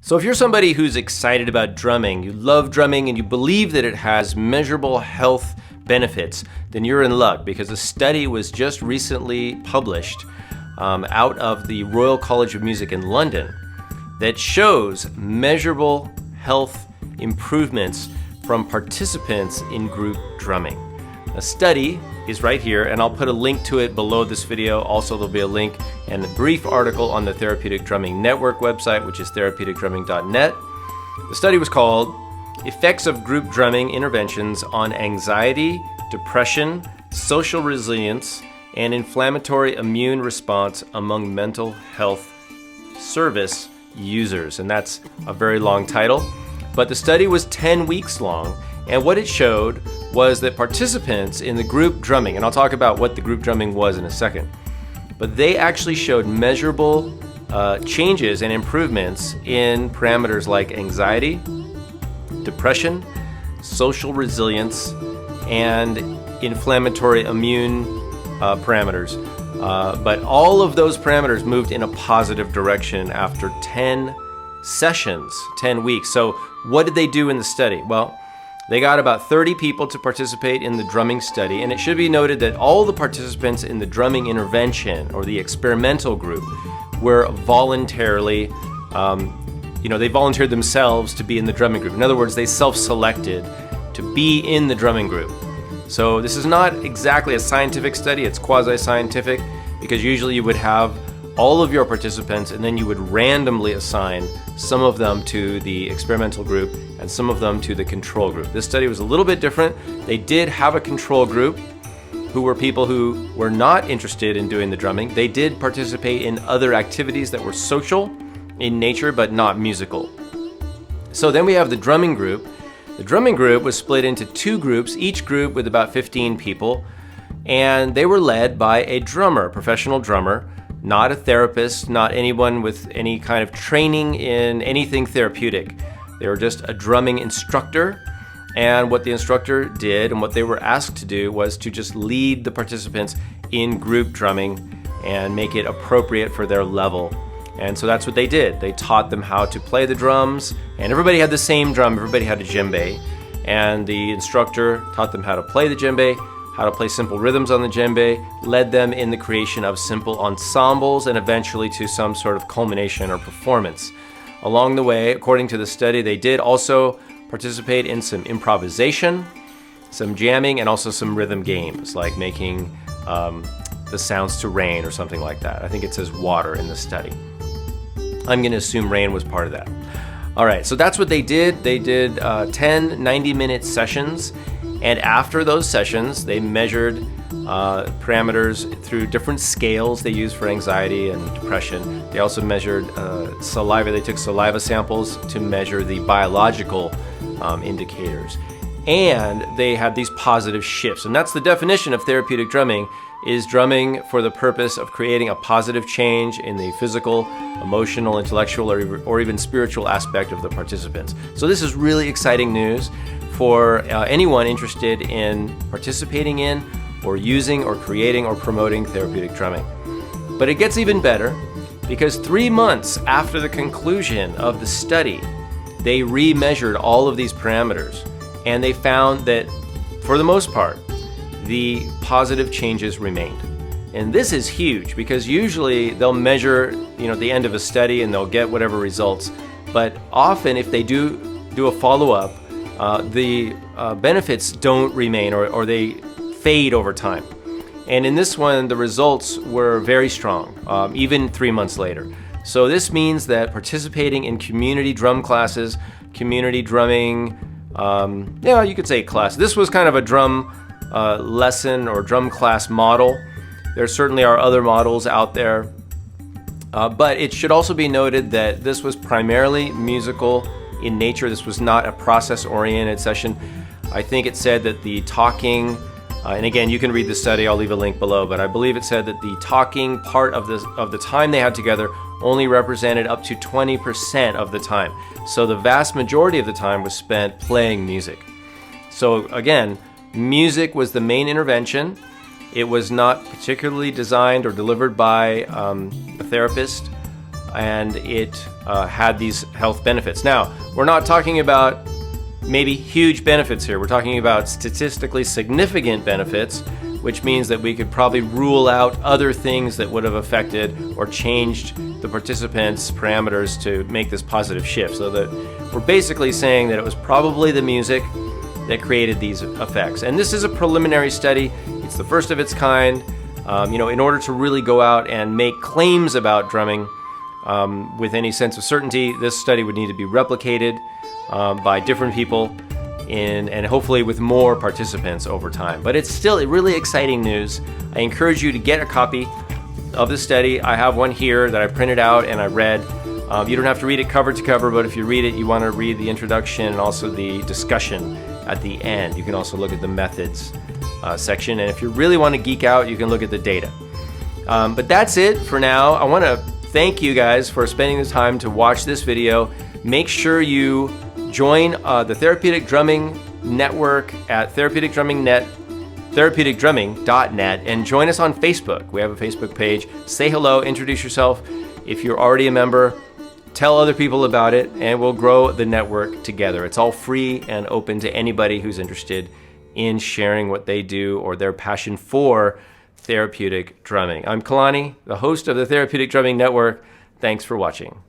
So if you're somebody who's excited about drumming, you love drumming, and you believe that it has measurable health benefits, then you're in luck, because a study was just recently published out of the Royal College of Music in London that shows measurable health improvements from participants in group drumming. A study is right here, and I'll put a link to it below this video. Also, there'll be a link and a brief article on the Therapeutic Drumming Network website, which is therapeuticdrumming.net. The study was called Effects of Group Drumming Interventions on Anxiety, Depression, Social Resilience, and Inflammatory Immune Response Among Mental Health Service Users. And that's a very long title. But the study was 10 weeks long, and what it showed was that participants in the group drumming, and I'll talk about what the group drumming was in a second, but they actually showed measurable changes and improvements in parameters like anxiety, depression, social resilience, and inflammatory immune parameters. But all of those parameters moved in a positive direction after 10 sessions, 10 weeks. So what did they do in the study? Well, they got about 30 people to participate in the drumming study, and it should be noted that all the participants in the drumming intervention, or the experimental group, were voluntarily, they volunteered themselves to be in the drumming group. In other words, they self-selected to be in the drumming group. So this is not exactly a scientific study, it's quasi-scientific, because usually you would have all of your participants, and then you would randomly assign some of them to the experimental group and some of them to the control group. This study was a little bit different. They did have a control group who were people who were not interested in doing the drumming. They did participate in other activities that were social in nature but not musical. So then we have the drumming group. The drumming group was split into two groups, each group with about 15 people, and they were led by a drummer, a professional drummer, not a therapist, not anyone with any kind of training in anything therapeutic. They were just a drumming instructor, and what the instructor did and what they were asked to do was to just lead the participants in group drumming and make it appropriate for their level. And so that's what they did. They taught them how to play the drums, and everybody had the same drum, everybody had a djembe, and the instructor taught them how to play the djembe, how to play simple rhythms on the djembe, led them in the creation of simple ensembles, and eventually to some sort of culmination or performance. Along the way, according to the study, they did also participate in some improvisation, some jamming, and also some rhythm games, like making the sounds to rain or something like that. I think it says water in the study. I'm going to assume rain was part of that. All right, so that's what they did. They did 10 90-minute sessions. And after those sessions, they measured parameters through different scales they use for anxiety and depression. They also measured saliva. They took saliva samples to measure the biological indicators. And they had these positive shifts. And that's the definition of therapeutic drumming, is drumming for the purpose of creating a positive change in the physical, emotional, intellectual, or even spiritual aspect of the participants. So this is really exciting news for anyone interested in participating in or using or creating or promoting therapeutic drumming. But it gets even better, because 3 months after the conclusion of the study, they re-measured all of these parameters, and they found that, for the most part, the positive changes remained. And this is huge, because usually they'll measure, at the end of a study, and they'll get whatever results. But often, if they do a follow-up, the benefits don't remain, or they fade over time. And in this one, the results were very strong, even 3 months later. So this means that participating in community drum classes, community drumming, you could say class. This was kind of a drum lesson or drum class model. There certainly are other models out there. But it should also be noted that this was primarily musical in nature. This was not a process-oriented session. I think it said that the talking, and again, you can read the study, I'll leave a link below, but I believe it said that the talking part of the time they had together only represented up to 20% of the time. So the vast majority of the time was spent playing music. So again, music was the main intervention. It was not particularly designed or delivered by a therapist and it had these health benefits. Now, we're not talking about maybe huge benefits here. We're talking about statistically significant benefits, which means that we could probably rule out other things that would have affected or changed the participants' parameters to make this positive shift. So that we're basically saying that it was probably the music that created these effects. And this is a preliminary study. It's the first of its kind. In order to really go out and make claims about drumming with any sense of certainty, this study would need to be replicated by different people and hopefully with more participants over time. But it's still really exciting news. I encourage you to get a copy of the study. I have one here that I printed out and I read. You don't have to read it cover to cover, but if you read it, you want to read the introduction and also the discussion at the end. You can also look at the methods section, and if you really want to geek out, you can look at the data. But that's it for now. I want to thank you guys for spending the time to watch this video. Make sure you join the Therapeutic Drumming Network at therapeuticdrumming.net, and join us on Facebook. We have a Facebook page. Say hello, introduce yourself. If you're already a member, tell other people about it, and we'll grow the network together. It's all free and open to anybody who's interested in sharing what they do or their passion for therapeutic drumming. I'm Kalani, the host of the Therapeutic Drumming Network. Thanks for watching.